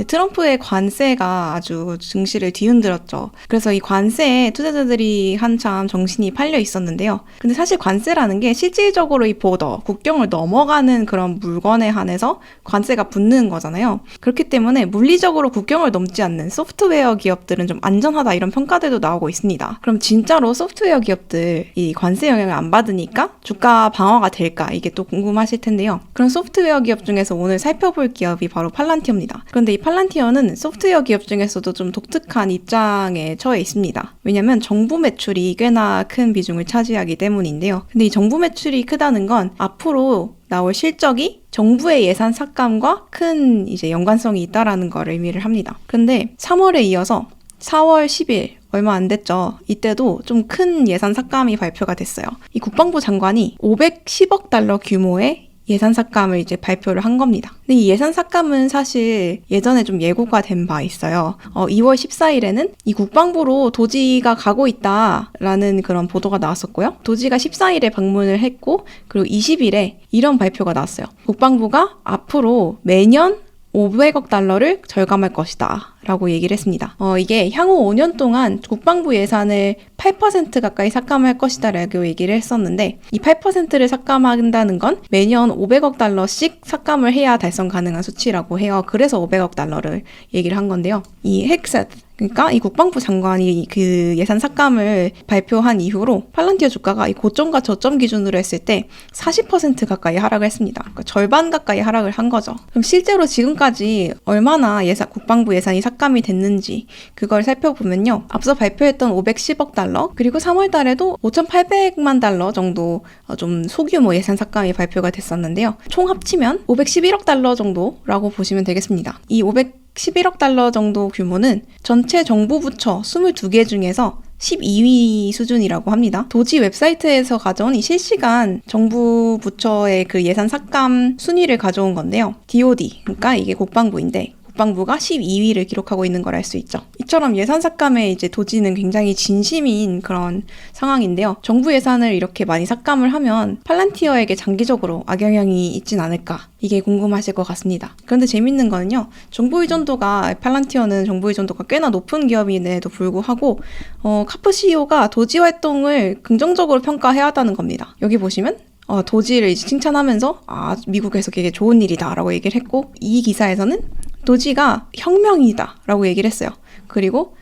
트럼프의 관세가 아주 증시를 뒤흔들었죠. 그래서 이 관세에 투자자들이 한참 정신이 팔려 있었는데요. 근데 사실 관세라는 게 실질적으로 이 보더, 국경을 넘어가는 그런 물건에 한해서 관세가 붙는 거잖아요. 그렇기 때문에 물리적으로 국경을 넘지 않는 소프트웨어 기업들은 좀 안전하다 이런 평가들도 나오고 있습니다. 그럼 진짜로 소프트웨어 기업들 이 관세 영향을 안 받으니까 주가 방어가 될까? 이게 또 궁금하실 텐데요. 그런 소프트웨어 기업 중에서 오늘 살펴볼 기업이 바로 팔란티어입니다. 그런데 이 팔란티어는 소프트웨어 기업 중에서도 좀 독특한 입장에 처해 있습니다. 왜냐면 정부 매출이 꽤나 큰 비중을 차지하기 때문인데요. 근데 이 정부 매출이 크다는 건 앞으로 나올 실적이 정부의 예산 삭감과 큰 이제 연관성이 있다라는 걸 의미를 합니다. 근데 3월에 이어서 4월 10일 얼마 안 됐죠. 이때도 좀 큰 예산 삭감이 발표가 됐어요. 이 국방부 장관이 510억 달러 규모의 예산 삭감을 이제 발표를 한 겁니다. 근데 이 예산 삭감은 사실 예전에 좀 예고가 된 바 있어요. 2월 14일에는 이 국방부로 도지가 가고 있다라는 그런 보도가 나왔었고요. 도지가 14일에 방문을 했고 그리고 20일에 이런 발표가 나왔어요. 국방부가 앞으로 매년 500억 달러를 절감할 것이다 라고 얘기를 했습니다. 이게 향후 5년 동안 국방부 예산을 8% 가까이 삭감할 것이다 라고 얘기를 했었는데 이 8%를 삭감한다는 건 매년 500억 달러씩 삭감을 해야 달성 가능한 수치라고 해요. 그래서 500억 달러를 얘기를 한 건데요. 이 헥셋 그러니까 이 국방부 장관이 그 예산 삭감을 발표한 이후로 팔란티어 주가가 이 고점과 저점 기준으로 했을 때 40% 가까이 하락을 했습니다. 그러니까 절반 가까이 하락을 한 거죠. 그럼 실제로 지금까지 얼마나 국방부 예산이 삭감이 됐는지 그걸 살펴보면요. 앞서 발표했던 510억 달러 그리고 3월 달에도 5,800만 달러 정도 좀 소규모 예산 삭감이 발표가 됐었는데요. 총 합치면 511억 달러 정도라고 보시면 되겠습니다. 이 511억 달러 정도 규모는 전체 정부 부처 22개 중에서 12위 수준이라고 합니다. 도지 웹사이트에서 가져온 이 실시간 정부 부처의 그 예산 삭감 순위를 가져온 건데요. DOD, 그러니까 이게 국방부인데 국방부가 12위를 기록하고 있는 걸 알 수 있죠. 이처럼 예산 삭감에 이제 도지는 굉장히 진심인 그런 상황인데요. 정부 예산을 이렇게 많이 삭감을 하면 팔란티어에게 장기적으로 악영향이 있진 않을까? 이게 궁금하실 것 같습니다. 그런데 재밌는 거는요. 정부 의존도가 팔란티어는 정부 의존도가 꽤나 높은 기업임에도 불구하고 카프 CEO가 도지 활동을 긍정적으로 평가해야 한다는 겁니다. 여기 보시면 도지를 이제 칭찬하면서 미국에서 되게 좋은 일이다 라고 얘기를 했고 이 기사에서는 도지가 혁명이다 라고 얘기를 했어요. 그리고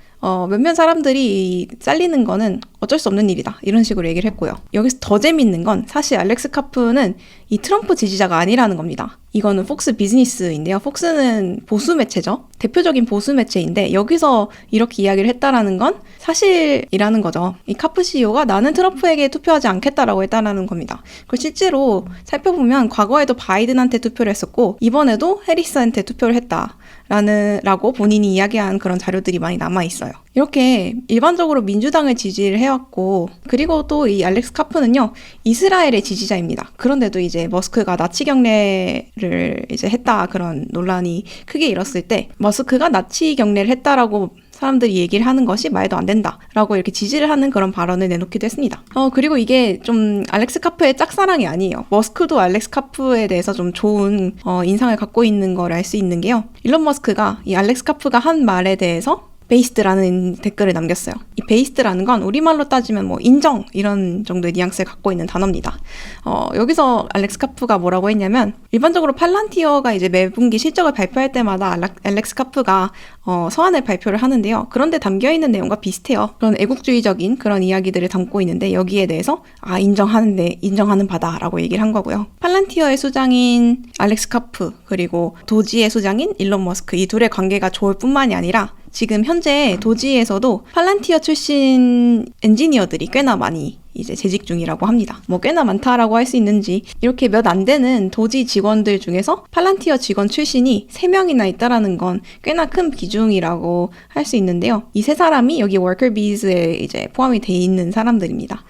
몇몇 사람들이 잘리는 거는 어쩔 수 없는 일이다 이런 식으로 얘기를 했고요. 여기서 더 재밌는 건 사실 알렉스 카프는 이 트럼프 지지자가 아니라는 겁니다. 이거는 폭스 비즈니스인데요. 폭스는 보수 매체죠. 대표적인 보수 매체인데 여기서 이렇게 이야기를 했다라는 건 사실이라는 거죠. 이 카프 CEO가 나는 트럼프에게 투표하지 않겠다라고 했다라는 겁니다. 그리고 실제로 살펴보면 과거에도 바이든한테 투표를 했었고 이번에도 해리스한테 투표를 했다라고 본인이 이야기한 그런 자료들이 많이 남아있어요. 이렇게 일반적으로 민주당을 지지를 해왔고 그리고 또 이 알렉스 카프는요 이스라엘의 지지자입니다. 그런데도 이제 머스크가 나치 경례를 이제 했다 그런 논란이 크게 일었을 때 머스크가 나치 경례를 했다라고 사람들이 얘기를 하는 것이 말도 안 된다라고 이렇게 지지를 하는 그런 발언을 내놓기도 했습니다. 그리고 이게 좀 알렉스 카프의 짝사랑이 아니에요. 머스크도 알렉스 카프에 대해서 좀 좋은 인상을 갖고 있는 걸 알 수 있는 게요. 일론 머스크가 이 알렉스 카프가 한 말에 대해서 베이스드라는 댓글을 남겼어요. 이 베이스드라는 건 우리말로 따지면 뭐 인정 이런 정도의 뉘앙스를 갖고 있는 단어입니다. 여기서 알렉스 카프가 뭐라고 했냐면 일반적으로 팔란티어가 이제 매분기 실적을 발표할 때마다 알렉스 카프가 서한을 발표를 하는데요. 그런데 담겨있는 내용과 비슷해요. 그런 애국주의적인 그런 이야기들을 담고 있는데 여기에 대해서 인정하는 바다라고 얘기를 한 거고요. 팔란티어의 수장인 알렉스 카프 그리고 도지의 수장인 일론 머스크 이 둘의 관계가 좋을 뿐만이 아니라 지금 현재 도지에서도 팔란티어 출신 엔지니어들이 꽤나 많이 이제 재직 중이라고 합니다. 뭐 꽤나 많다라고 할 수 있는지 이렇게 몇 안 되는 도지 직원들 중에서 팔란티어 직원 출신이 3명이나 있다라는 건 꽤나 큰 비중이라고 할 수 있는데요. 이 3사람이 여기 워커비즈에 이제 포함이 돼 있는 사람들입니다.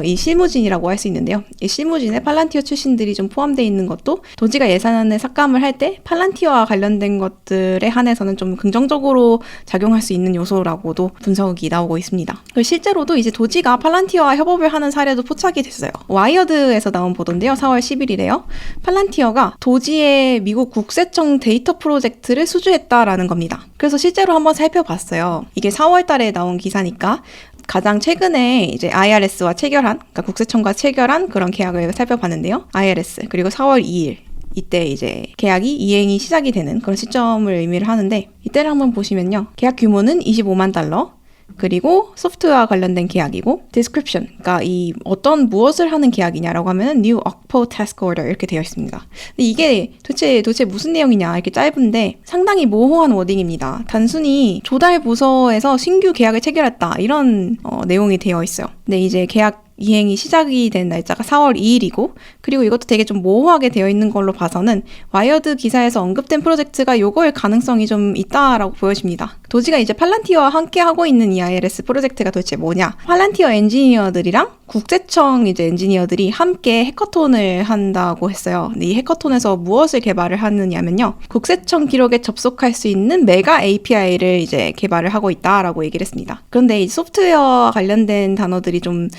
이 실무진이라고 할 수 있는데요. 이 실무진에 팔란티어 출신들이 좀 포함되어 있는 것도 도지가 예산안을 삭감을 할 때 팔란티어와 관련된 것들에 한해서는 좀 긍정적으로 작용할 수 있는 요소라고도 분석이 나오고 있습니다. 실제로도 이제 도지가 팔란티어와 협업을 개입을 하는 사례도 포착이 됐어요. 와이어드에서 나온 보도인데요. 4월 10일이래요. 팔란티어가 도지의 미국 국세청 데이터 프로젝트를 수주했다라는 겁니다. 그래서 실제로 한번 살펴봤어요. 이게 4월 달에 나온 기사니까 가장 최근에 이제 IRS와 체결한, 그러니까 국세청과 체결한 그런 계약을 살펴봤는데요. IRS, 그리고 4월 2일. 이때 이제 계약이 이행이 시작이 되는 그런 시점을 의미를 하는데, 이때를 한번 보시면요. 계약 규모는 25만 달러, 그리고 소프트웨어와 관련된 계약이고, description, 그러니까 이 어떤 무엇을 하는 계약이냐라고 하면은 new OCPO task order 이렇게 되어 있습니다. 근데 이게 도대체 무슨 내용이냐, 이렇게 짧은데 상당히 모호한 워딩입니다. 단순히 조달 부서에서 신규 계약을 체결했다 이런 내용이 되어 있어요. 근데 이제 계약 이행이 시작이 된 날짜가 4월 2일이고, 그리고 이것도 되게 좀 모호하게 되어 있는 걸로 봐서는 와이어드 기사에서 언급된 프로젝트가 요거일 가능성이 좀 있다라고 보여집니다. 도지가 이제 팔란티어와 함께 하고 있는 이 IRS 프로젝트가 도대체 뭐냐? 팔란티어 엔지니어들이랑 국세청 이제 엔지니어들이 함께 해커톤을 한다고 했어요. 근데 이 해커톤에서 무엇을 개발을 하느냐면요. 국세청 기록에 접속할 수 있는 메가 API를 이제 개발을 하고 있다라고 얘기를 했습니다. 그런데 이 소프트웨어와 관련된 단어들이 좀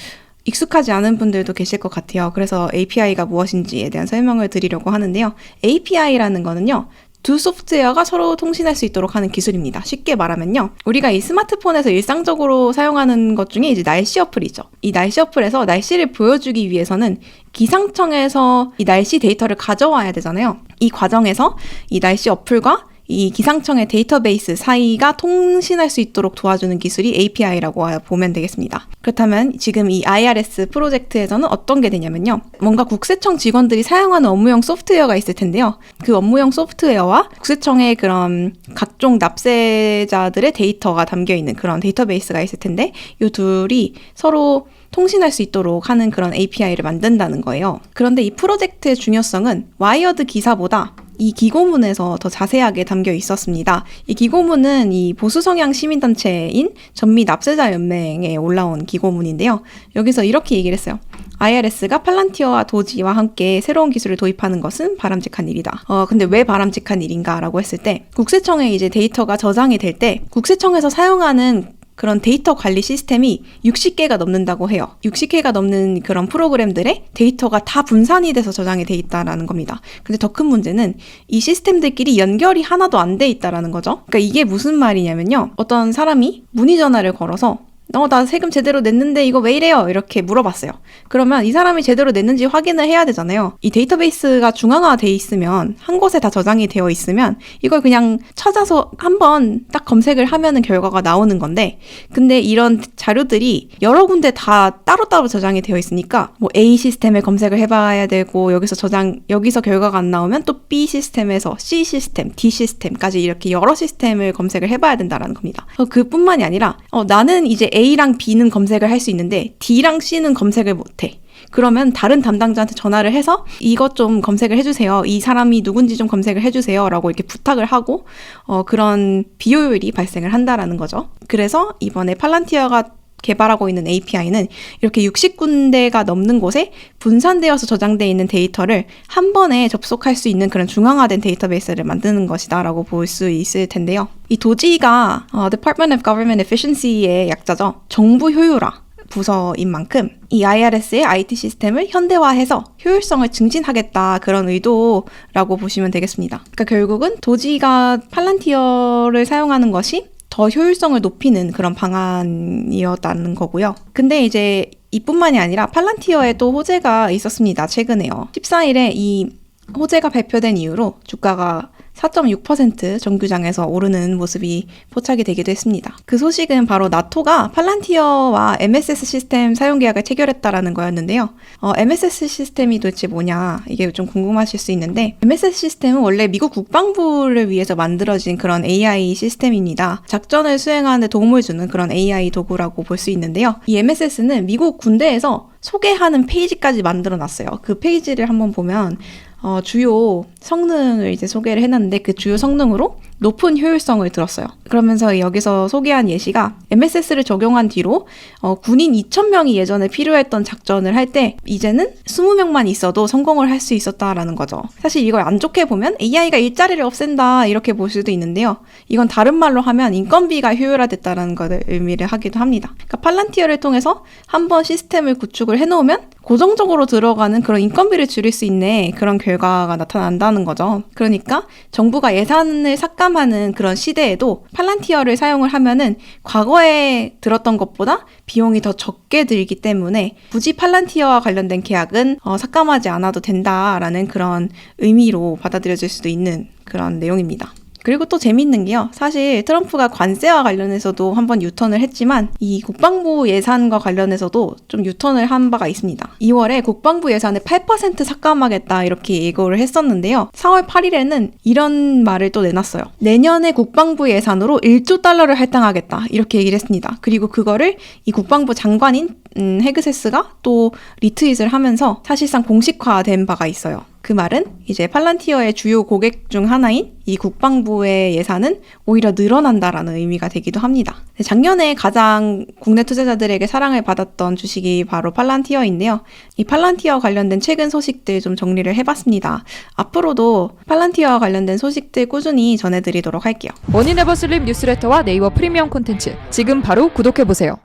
익숙하지 않은 분들도 계실 것 같아요. 그래서 API가 무엇인지에 대한 설명을 드리려고 하는데요. API라는 거는요, 두 소프트웨어가 서로 통신할 수 있도록 하는 기술입니다. 쉽게 말하면요, 우리가 이 스마트폰에서 일상적으로 사용하는 것 중에 이제 날씨 어플이죠. 이 날씨 어플에서 날씨를 보여주기 위해서는 기상청에서 이 날씨 데이터를 가져와야 되잖아요. 이 과정에서 이 날씨 어플과 이 기상청의 데이터베이스 사이가 통신할 수 있도록 도와주는 기술이 API라고 보면 되겠습니다. 그렇다면 지금 이 IRS 프로젝트에서는 어떤 게 되냐면요. 뭔가 국세청 직원들이 사용하는 업무용 소프트웨어가 있을 텐데요. 그 업무용 소프트웨어와 국세청의 그런 각종 납세자들의 데이터가 담겨있는 그런 데이터베이스가 있을 텐데, 이 둘이 서로 통신할 수 있도록 하는 그런 API를 만든다는 거예요. 그런데 이 프로젝트의 중요성은 와이어드 기사보다 이 기고문에서 더 자세하게 담겨 있었습니다. 이 기고문은 이 보수 성향 시민단체인 전미 납세자 연맹에 올라온 기고문인데요. 여기서 이렇게 얘기를 했어요. IRS가 팔란티어와 도지와 함께 새로운 기술을 도입하는 것은 바람직한 일이다. 근데 왜 바람직한 일인가라고 했을 때, 국세청에 이제 데이터가 저장이 될 때 국세청에서 사용하는 그런 데이터 관리 시스템이 60개가 넘는다고 해요. 60개가 넘는 그런 프로그램들의 데이터가 다 분산이 돼서 저장이 돼 있다라는 겁니다. 근데 더 큰 문제는 이 시스템들끼리 연결이 하나도 안 돼 있다라는 거죠. 그러니까 이게 무슨 말이냐면요. 어떤 사람이 문의 전화를 걸어서 나 세금 제대로 냈는데 이거 왜 이래요? 이렇게 물어봤어요. 그러면 이 사람이 제대로 냈는지 확인을 해야 되잖아요. 이 데이터베이스가 중앙화돼 있으면, 한 곳에 다 저장이 되어 있으면 이걸 그냥 찾아서 한번 딱 검색을 하면은 결과가 나오는 건데, 근데 이런 자료들이 여러 군데 다 따로따로 저장이 되어 있으니까 뭐 A 시스템에 검색을 해봐야 되고, 여기서 결과가 안 나오면 또 B 시스템에서 C 시스템, D 시스템까지 이렇게 여러 시스템을 검색을 해봐야 된다는 겁니다. 그뿐만이 아니라 나는 이제 A랑 B는 검색을 할 수 있는데 D랑 C는 검색을 못해. 그러면 다른 담당자한테 전화를 해서 이것 좀 검색을 해주세요. 이 사람이 누군지 좀 검색을 해주세요. 라고 이렇게 부탁을 하고 그런 비효율이 발생을 한다라는 거죠. 그래서 이번에 팔란티어가 개발하고 있는 API는 이렇게 60군데가 넘는 곳에 분산되어서 저장되어 있는 데이터를 한 번에 접속할 수 있는 그런 중앙화된 데이터베이스를 만드는 것이다 라고 볼 수 있을 텐데요. 이 도지가 Department of Government Efficiency의 약자죠. 정부 효율화 부서인 만큼 이 IRS의 IT 시스템을 현대화해서 효율성을 증진하겠다, 그런 의도라고 보시면 되겠습니다. 그러니까 결국은 도지가 팔란티어를 사용하는 것이 더 효율성을 높이는 그런 방안이었다는 거고요. 근데 이제 이뿐만이 아니라 팔란티어에 또 호재가 있었습니다. 최근에요. 14일에 이 호재가 발표된 이후로 주가가 4.6% 정규장에서 오르는 모습이 포착이 되기도 했습니다. 그 소식은 바로 나토가 팔란티어와 MSS 시스템 사용 계약을 체결했다라는 거였는데요. MSS 시스템이 도대체 뭐냐, 이게 좀 궁금하실 수 있는데, MSS 시스템은 원래 미국 국방부를 위해서 만들어진 그런 AI 시스템입니다. 작전을 수행하는 데 도움을 주는 그런 AI 도구라고 볼 수 있는데요. 이 MSS는 미국 군대에서 소개하는 페이지까지 만들어 놨어요. 그 페이지를 한번 보면 주요 성능을 이제 소개를 해놨는데, 그 주요 성능으로 높은 효율성을 들었어요. 그러면서 여기서 소개한 예시가 MSS를 적용한 뒤로 군인 2,000명이 예전에 필요했던 작전을 할 때 이제는 20명만 있어도 성공을 할 수 있었다라는 거죠. 사실 이걸 안 좋게 보면 AI가 일자리를 없앤다 이렇게 볼 수도 있는데요. 이건 다른 말로 하면 인건비가 효율화됐다는 것을 의미를 하기도 합니다. 그러니까 팔란티어를 통해서 한번 시스템을 구축을 해놓으면 고정적으로 들어가는 그런 인건비를 줄일 수 있는 그런 결과가 나타난다는 거죠. 그러니까 정부가 예산을 삭감하는 그런 시대에도 팔란티어를 사용을 하면은 과거에 들었던 것보다 비용이 더 적게 들기 때문에 굳이 팔란티어와 관련된 계약은 삭감하지 않아도 된다라는 그런 의미로 받아들여질 수도 있는 그런 내용입니다. 그리고 또 재밌는 게요. 사실 트럼프가 관세와 관련해서도 한번 유턴을 했지만 이 국방부 예산과 관련해서도 좀 유턴을 한 바가 있습니다. 2월에 국방부 예산을 8% 삭감하겠다 이렇게 예고를 했었는데요. 4월 8일에는 이런 말을 또 내놨어요. 내년에 국방부 예산으로 1조 달러를 할당하겠다 이렇게 얘기를 했습니다. 그리고 그거를 이 국방부 장관인 헤그세스가 또 리트윗을 하면서 사실상 공식화된 바가 있어요. 그 말은 이제 팔란티어의 주요 고객 중 하나인 이 국방부의 예산은 오히려 늘어난다라는 의미가 되기도 합니다. 작년에 가장 국내 투자자들에게 사랑을 받았던 주식이 바로 팔란티어인데요. 이 팔란티어 관련된 최근 소식들 좀 정리를 해봤습니다. 앞으로도 팔란티어와 관련된 소식들 꾸준히 전해드리도록 할게요. 머니네버슬립 뉴스레터와 네이버 프리미엄 콘텐츠 지금 바로 구독해보세요.